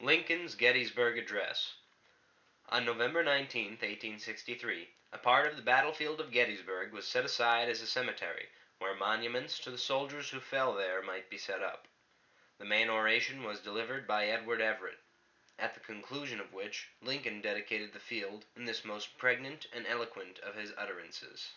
Lincoln's Gettysburg Address. On November 19, 1863, a part of the battlefield of Gettysburg was set aside as a cemetery, where monuments to the soldiers who fell there might be set up. The main oration was delivered by Edward Everett, at the conclusion of which Lincoln dedicated the field in this most pregnant and eloquent of his utterances.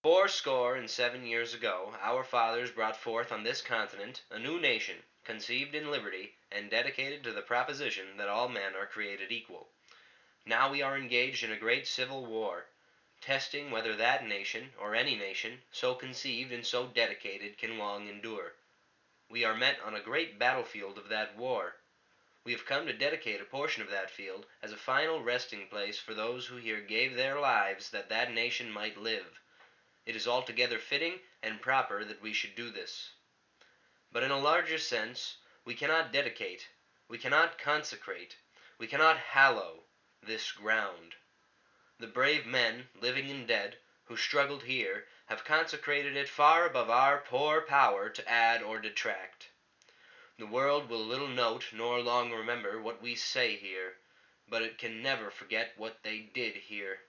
87 years ago, our fathers brought forth on this continent a new nation, conceived in liberty, and dedicated to the proposition that all men are created equal. Now we are engaged in a great civil war, testing whether that nation, or any nation, so conceived and so dedicated, can long endure. We are met on a great battlefield of that war. We have come to dedicate a portion of that field as a final resting place for those who here gave their lives that that nation might live. It is altogether fitting and proper that we should do this. But in a larger sense, we cannot dedicate, we cannot consecrate, we cannot hallow this ground. The brave men, living and dead, who struggled here, have consecrated it far above our poor power to add or detract. The world will little note nor long remember what we say here, but it can never forget what they did here.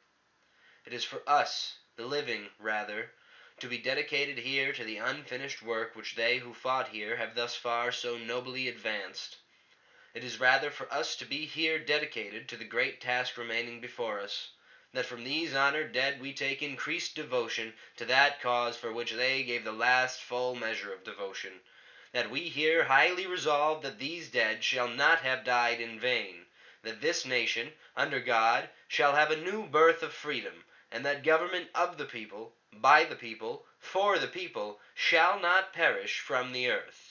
It is for us, the living, rather, to be dedicated here to the unfinished work which they who fought here have thus far so nobly advanced. It is rather for us to be here dedicated to the great task remaining before us, that from these honored dead we take increased devotion to that cause for which they gave the last full measure of devotion, that we here highly resolve that these dead shall not have died in vain, that this nation, under God, shall have a new birth of freedom, and that government of the people, by the people, for the people, shall not perish from the earth.